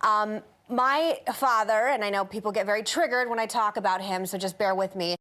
My father, and I know people get very triggered when I talk about him, so just bear with me.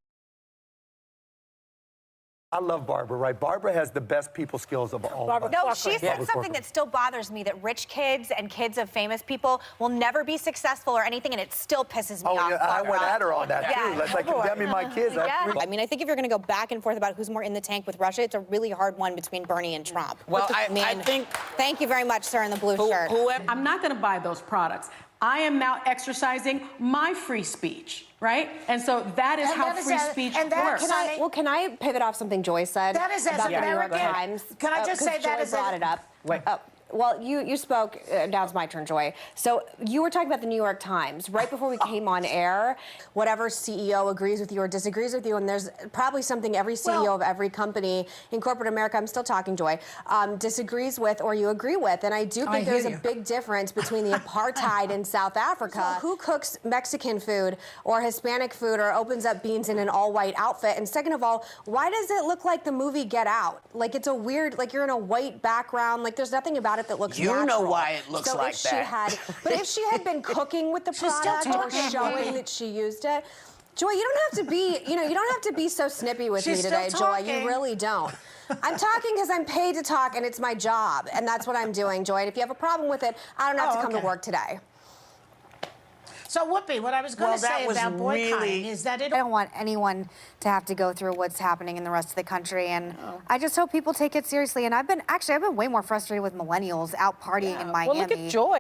I love Barbara, right? Barbara has the best people skills of all. No, she said something that still bothers me, that rich kids and kids of famous people will never be successful or anything, and it still pisses me off. Yeah, I went at her on that, too. That's like condemning my kids. Yeah. I mean, I think if you're going to go back and forth about who's more in the tank with Russia, it's a really hard one between Bernie and Trump. Well, I think... Thank you very much, sir, in the blue shirt. I'm not going to buy those products. I am now exercising my free speech, right? And so that is how free speech works. Can I pivot off something Joy said? That is about as the New York American. Times? Can I just say Joy that is brought it up. Wait. Well, you spoke. Now it's my turn, Joy. So you were talking about the New York Times right before we came on air. Whatever CEO agrees with you or disagrees with you, and there's probably something every CEO of every company in corporate America, I'm still talking, Joy, disagrees with or you agree with. And I do think there's a big difference between the apartheid in South Africa. So who cooks Mexican food or Hispanic food or opens up beans in an all-white outfit? And second of all, why does it look like the movie Get Out? Like it's a weird, like you're in a white background. Like there's nothing about it that looks natural. You know why it looks like that. But if she had been cooking with the product or showing that she used it, Joy, you don't have to be, you don't have to be so snippy with me today, Joy. You really don't. I'm talking because I'm paid to talk and it's my job, and that's what I'm doing, Joy. And if you have a problem with it, I don't have to come to work today. So, Whoopi, what I was going to say about boycotting is that I don't want anyone to have to go through what's happening in the rest of the country, and I just hope people take it seriously. And I've been way more frustrated with millennials out partying in Miami. Well, look at Joy.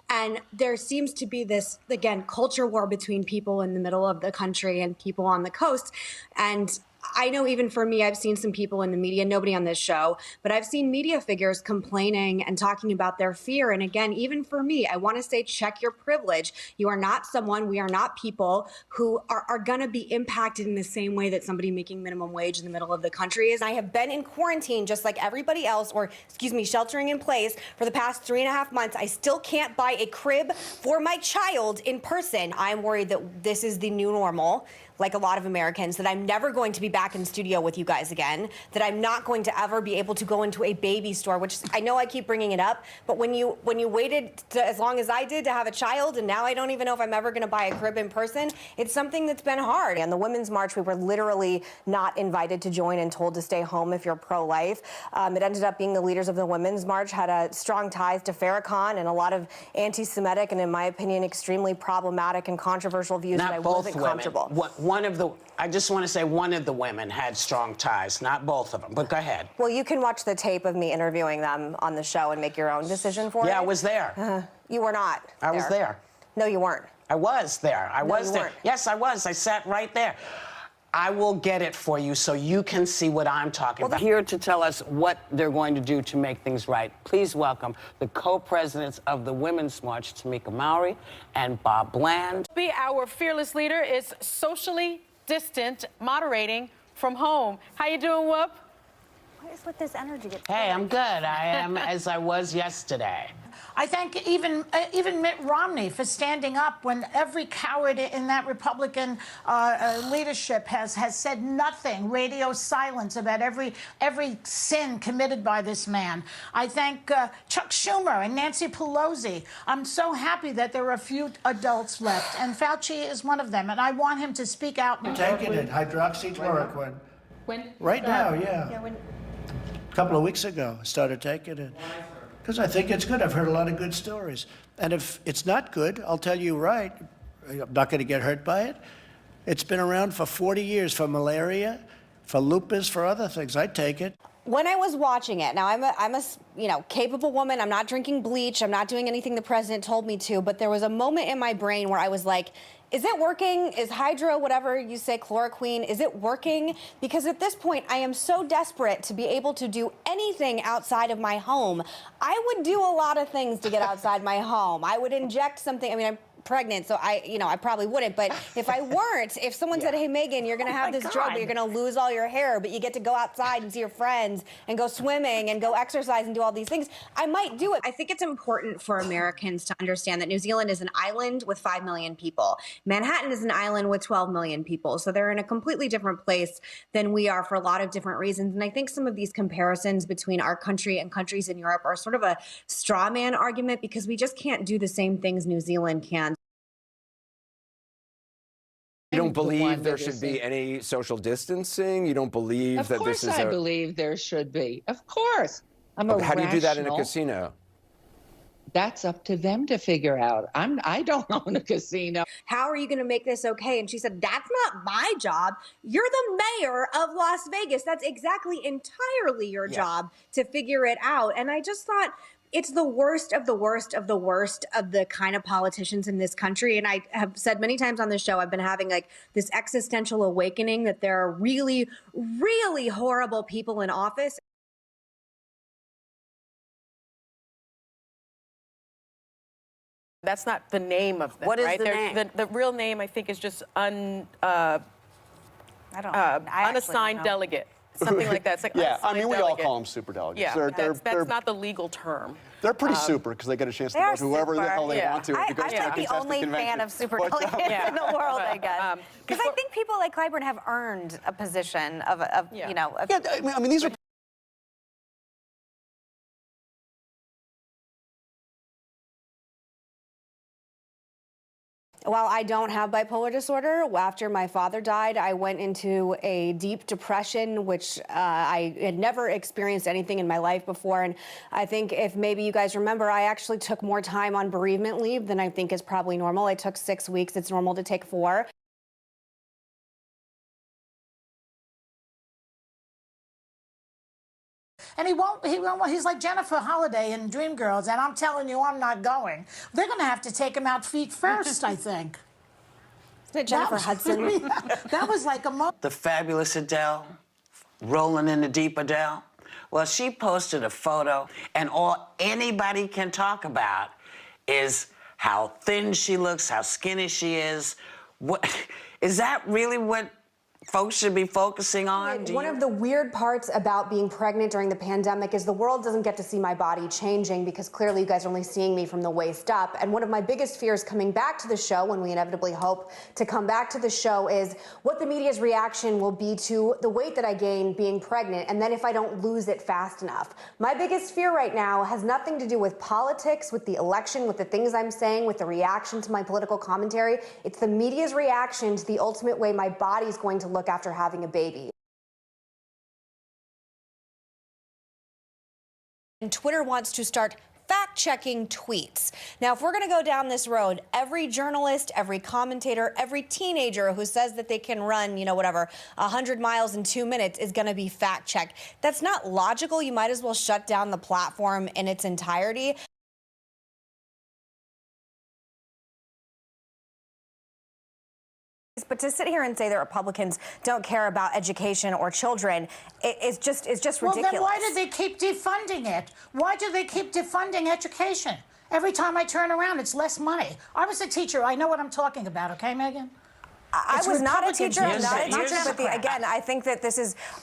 And there seems to be this, again, culture war between people in the middle of the country and people on the coast. And I know even for me, I've seen some people in the media, nobody on this show, but I've seen media figures complaining and talking about their fear. And again, even for me, I want to say, check your privilege. You are not someone, we are not people who are going to be impacted in the same way that somebody making minimum wage in the middle of the country is. I have been in quarantine just like everybody else, or excuse me, sheltering in place for the past 3.5 months. I still can't buy a crib for my child in person. I'm worried that this is the new normal, like a lot of Americans, that I'm never going to be back in studio with you guys again, that I'm not going to ever be able to go into a baby store, which I know I keep bringing it up, but when you waited as long as I did to have a child, and now I don't even know if I'm ever going to buy a crib in person, it's something that's been hard. And the Women's March, we were literally not invited to join and told to stay home if you're pro-life. It ended up being the leaders of the Women's March had a strong ties to Farrakhan and a lot of anti-Semitic and, in my opinion, extremely problematic and controversial views that I wasn't comfortable. I just want to say one of the women had strong ties, not both of them, but go ahead. Well, you can watch the tape of me interviewing them on the show and make your own decision for it. Yeah, I was there. You were not. I was there. No, you weren't. I was there. I was there. Yes, I was. I sat right there. I will get it for you so you can see what I'm talking about. Here to tell us what they're going to do to make things right, please welcome the co-presidents of the Women's March, Tamika Mowry and Bob Bland. Our fearless leader is socially distant, moderating from home. How you doing, Whoop? What is with this energy? Hey, I'm good. I am as I was yesterday. I thank even Mitt Romney for standing up when every coward in that Republican leadership has said nothing, radio silence about every sin committed by this man. I thank Chuck Schumer and Nancy Pelosi. I'm so happy that there are a few adults left, and Fauci is one of them, and I want him to speak out. Taking it, hydroxychloroquine. When? Right now, yeah. A couple of weeks ago, I started taking it. Because I think it's good. I've heard a lot of good stories. And if it's not good, I'll tell you right, I'm not going to get hurt by it. It's been around for 40 years for malaria, for lupus, for other things. I take it. When I was watching it, now I'm a capable woman. I'm not drinking bleach. I'm not doing anything the president told me to. But there was a moment in my brain where I was like, is it working? Is hydro, whatever you say, chloroquine, is it working? Because at this point, I am so desperate to be able to do anything outside of my home. I would do a lot of things to get outside my home. I would inject something. I mean, I'm pregnant, so I probably wouldn't. But if I weren't, if someone said, hey, Meghan, you're going to have this job, but you're going to lose all your hair, but you get to go outside and see your friends and go swimming and go exercise and do all these things, I might do it. I think it's important for Americans to understand that New Zealand is an island with 5 million people. Manhattan is an island with 12 million people. So they're in a completely different place than we are for a lot of different reasons. And I think some of these comparisons between our country and countries in Europe are sort of a straw man argument because we just can't do the same things New Zealand can. You don't believe there should be any social distancing? You don't believe that this is Of course I believe there should be. Of course. How do you do that in a casino? That's up to them to figure out. I don't own a casino. How are you going to make this okay? And she said, that's not my job. You're the mayor of Las Vegas. That's exactly entirely your job to figure it out. And I just thought, it's the worst of the worst of the worst of the kind of politicians in this country. And I have said many times on this show, I've been having like this existential awakening that there are really, really horrible people in office. That's not the name of them, What is right? the name? The real name, I think, is just I unassigned delegate. Something like that. It's like Yeah, I unassigned mean, we delegate. all call them super delegates. Yeah, that's not the legal term. They're pretty super because they get a chance to vote whoever the hell they want to. I'm because like the only fan of super delegates in the world, I guess. Because I think people like Clyburn have earned a position of you know. Yeah, I mean, these are. While I don't have bipolar disorder, after my father died, I went into a deep depression, which I had never experienced anything in my life before. And I think if maybe you guys remember, I actually took more time on bereavement leave than I think is probably normal. I took 6 weeks. It's normal to take 4. And he's like Jennifer Holliday in Dreamgirls, and I'm telling you, I'm not going. They're going to have to take him out feet first, I think. Jennifer Hudson. That was like a The fabulous Adele, rolling in the deep Adele. Well, she posted a photo, and all anybody can talk about is how thin she looks, how skinny she is. What is that really what folks should be focusing on? One of the weird parts about being pregnant during the pandemic is the world doesn't get to see my body changing because clearly you guys are only seeing me from the waist up. And one of my biggest fears coming back to the show, when we inevitably hope to come back to the show, is what the media's reaction will be to the weight that I gain being pregnant, and then if I don't lose it fast enough. My biggest fear right now has nothing to do with politics, with the election, with the things I'm saying, with the reaction to my political commentary. It's the media's reaction to the ultimate way my body's going to look after having a baby. And Twitter wants to start fact-checking tweets. Now, if we're going to go down this road, every journalist, every commentator, every teenager who says that they can run, 100 miles in 2 minutes is going to be fact-checked. That's not logical. You might as well shut down the platform in its entirety. But to sit here and say that Republicans don't care about education or children is just ridiculous. Well, then why do they keep defunding it? Why do they keep defunding education? Every time I turn around, it's less money. I was a teacher. I know what I'm talking about, okay, Meghan? I was not a teacher. I'm not a teacher. But again, I think that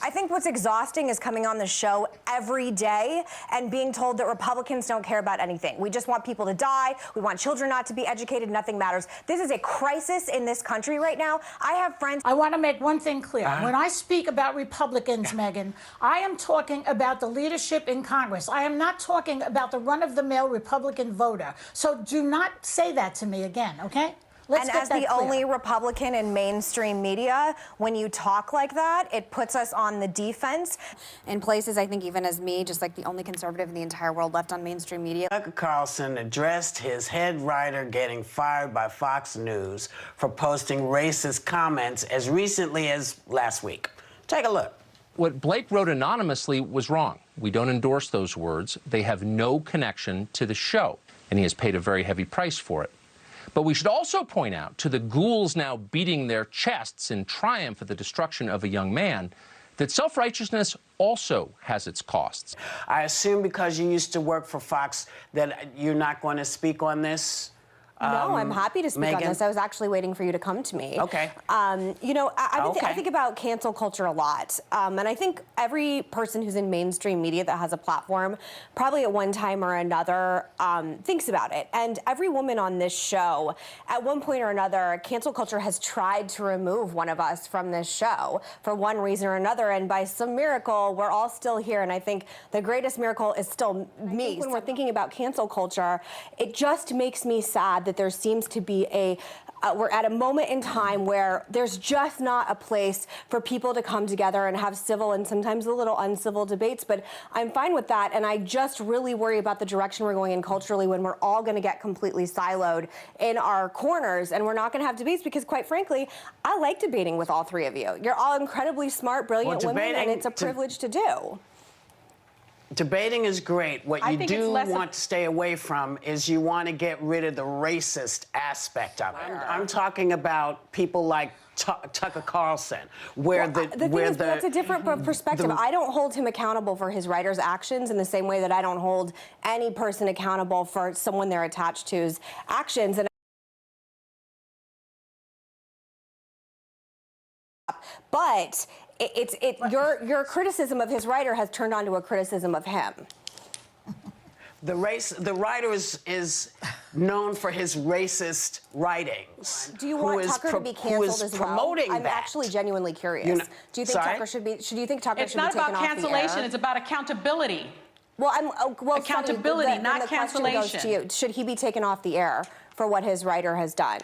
I think what's exhausting is coming on the show every day and being told that Republicans don't care about anything. We just want people to die. We want children not to be educated. Nothing matters. This is a crisis in this country right now. I have friends. I want to make one thing clear. When I speak about Republicans, Meghan, I am talking about the leadership in Congress. I am not talking about the run-of-the-mill Republican voter. So do not say that to me again, okay? And as the only Republican in mainstream media, when you talk like that, it puts us on the defense. In places, I think even as me, just like the only conservative in the entire world left on mainstream media. Tucker Carlson addressed his head writer getting fired by Fox News for posting racist comments as recently as last week. Take a look. What Blake wrote anonymously was wrong. We don't endorse those words. They have no connection to the show, and he has paid a very heavy price for it. But we should also point out to the ghouls now beating their chests in triumph at the destruction of a young man that self-righteousness also has its costs. I assume because you used to work for Fox that you're not going to speak on this No, I'm happy to speak on Meghan? this. I was actually waiting for you to come to me. Okay. You know, Okay. I think about cancel culture a lot. And I think every person who's in mainstream media that has a platform, probably at one time or another, thinks about it. And every woman on this show, at one point or another, cancel culture has tried to remove one of us from this show for one reason or another. And by some miracle, we're all still here. And I think the greatest miracle is still me. When we're thinking about cancel culture, it just makes me sad that there seems to be we're at a moment in time where there's just not a place for people to come together and have civil and sometimes a little uncivil debates, but I'm fine with that, and I just really worry about the direction we're going in culturally when we're all going to get completely siloed in our corners and we're not going to have debates because, quite frankly, I like debating with all three of you. You're all incredibly smart, brilliant women, and it's a privilege to do. Debating is great. What you do want to stay away from is you want to get rid of the racist aspect of it. I'm talking about people like Tucker Carlson, where that's a different perspective. I don't hold him accountable for his writer's actions in the same way that I don't hold any person accountable for someone they're attached to's actions. And but your criticism of his writer has turned onto a criticism of him. The writer is known for his racist writings. Do you want Tucker to be canceled as well? I'm actually genuinely curious. Do you think Tucker should be? Do you think Tucker should be taken off the air? It's not about cancellation. It's about accountability. Well, accountability, not cancellation. Should he be taken off the air for what his writer has done?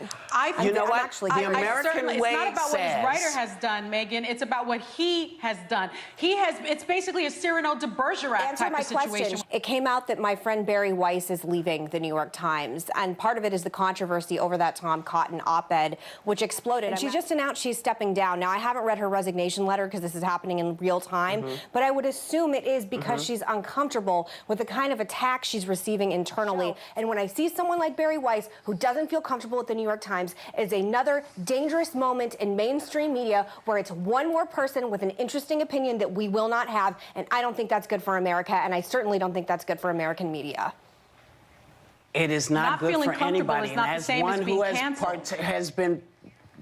You know what? The American way it's not about says, what his writer has done, Meghan. It's about what he has done. It's basically a Cyrano de Bergerac type of situation. Question. It came out that my friend Barry Weiss is leaving the New York Times, and part of it is the controversy over that Tom Cotton op-ed, which exploded. And she just announced she's stepping down. Now, I haven't read her resignation letter because this is happening in real time, but I would assume it is because she's uncomfortable with the kind of attack she's receiving internally. And when I see someone like Barry Weiss, who doesn't feel comfortable with the New York Times, is another dangerous moment in mainstream media where it's one more person with an interesting opinion that we will not have, and I don't think that's good for America, and I certainly don't think that's good for American media. It is not good for anybody, and as one who has been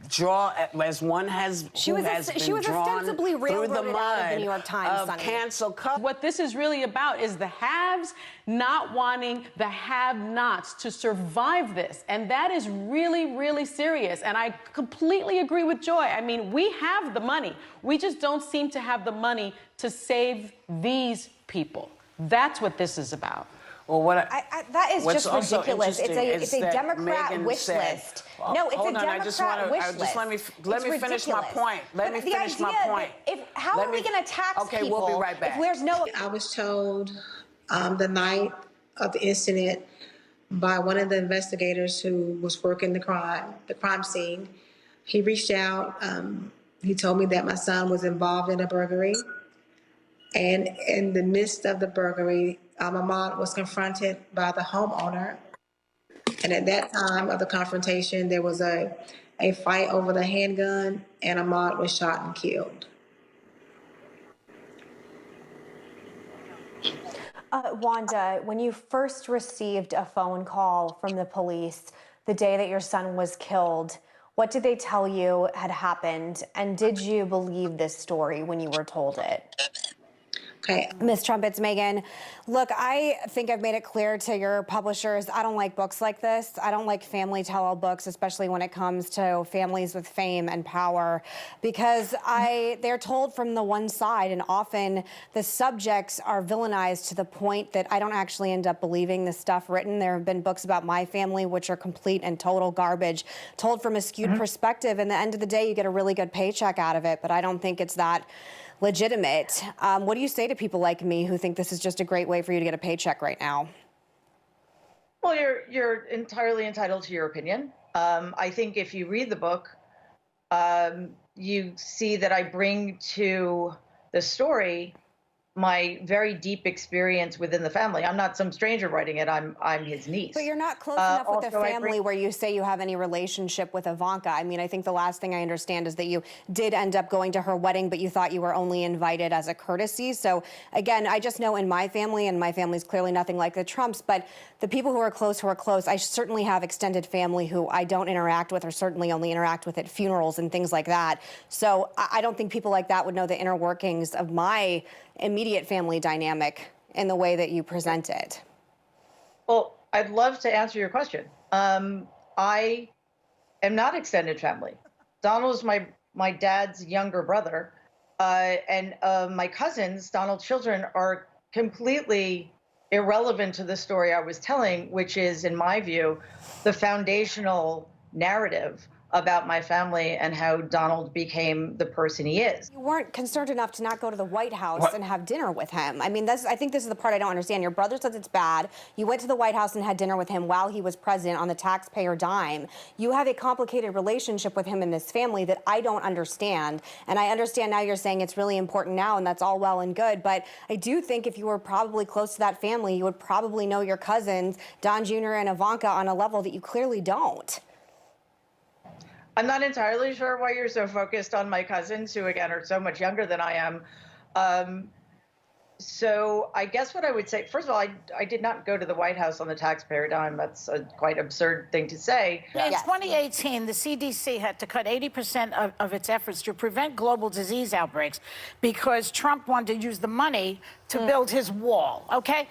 drawn, as one has she was ostensibly railroaded through the mud out of the New York Times, of cancel culture. What this is really about is the haves not wanting the have-nots to survive this, and that is really, really serious. And I completely agree with Joy. I mean, we have the money. We just don't seem to have the money to save these people. That's what this is about. Well, that is just ridiculous. It's a Democrat wish list. No, it's a Democrat wish list. Let me finish my point. Let me finish my point. How are we going to tax people? Okay, we'll be right back. If there's no. I was told the night of the incident by one of the investigators who was working the crime scene. He reached out. He told me that my son was involved in a burglary, and in the midst of the burglary, my mom was confronted by the homeowner, and at that time of the confrontation, there was a fight over the handgun, and Ahmaud was shot and killed. Wanda, when you first received a phone call from the police the day that your son was killed, what did they tell you had happened, and did you believe this story when you were told it? Okay. Ms. Trumpets, Meghan, look, I think I've made it clear to your publishers, I don't like books like this. I don't like family tell-all books, especially when it comes to families with fame and power, because they're told from the one side, and often the subjects are villainized to the point that I don't actually end up believing the stuff written. There have been books about my family which are complete and total garbage, told from a skewed perspective, and at the end of the day, you get a really good paycheck out of it, but I don't think it's that legitimate. What do you say to people like me who think this is just a great way for you to get a paycheck right now? Well, you're entirely entitled to your opinion. I think if you read the book, you see that I bring to the story my very deep experience within the family. I'm not some stranger writing it. I'm his niece. But you're not close enough with the Also, I family where you say you have any relationship with Ivanka. I mean, I think the last thing I understand is that you did end up going to her wedding, but you thought you were only invited as a courtesy. So again, I just know in my family, and my family's clearly nothing like the Trumps, but the people who are close, I certainly have extended family who I don't interact with, or certainly only interact with at funerals and things like that. So I don't think people like that would know the inner workings of my immediate family dynamic in the way that you present it. Well, I'd love to answer your question. I am not extended family. Donald's my dad's younger brother, and my cousins, Donald's children, are completely irrelevant to the story I was telling, which is, in my view, the foundational narrative about my family and how Donald became the person he is. You weren't concerned enough to not go to the White House and have dinner with him. I mean, I think this is the part I don't understand. Your brother says it's bad. You went to the White House and had dinner with him while he was president on the taxpayer dime. You have a complicated relationship with him and this family that I don't understand. And I understand now you're saying it's really important now, and that's all well and good. But I do think if you were probably close to that family, you would probably know your cousins, Don Jr. and Ivanka, on a level that you clearly don't. I'm not entirely sure why you're so focused on my cousins, who, again, are so much younger than I am. So I guess what I would say, first of all, I did not go to the White House on the taxpayer dime. That's a quite absurd thing to say. In 2018, the CDC had to cut 80% of its efforts to prevent global disease outbreaks because Trump wanted to use the money to build his wall, okay?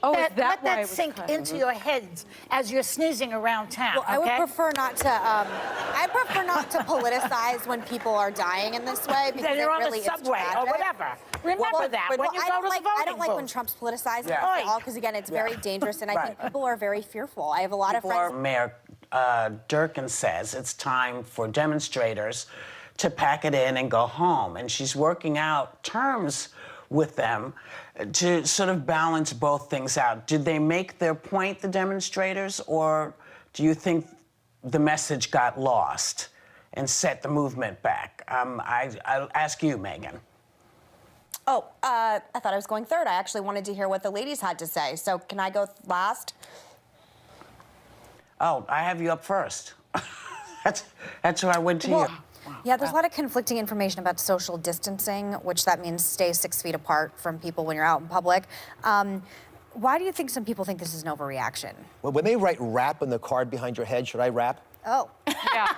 Let that sink into your heads as you're sneezing around town. Well, I would prefer not to. I prefer not to politicize when people are dying in this way because They're it on really the subway is or tragic. whatever. Remember that when you go to the voting I don't like when booth. Trump's politicized at all because again, it's very dangerous, and I think people are very fearful. I have a lot of friends. Mayor Durkin says it's time for demonstrators to pack it in and go home, and she's working out terms with them to sort of balance both things out. Did they make their point, the demonstrators, or do you think the message got lost and set the movement back? I'll ask you, Meghan. Oh, I thought I was going third. I actually wanted to hear what the ladies had to say. So can I go last? Oh, I have you up first. That's who I went to you. Yeah, there's a lot of conflicting information about social distancing, which that means stay 6 feet apart from people when you're out in public. Why do you think some people think this is an overreaction? Well, when they write rap on the card behind your head, should I rap? Oh. Yeah.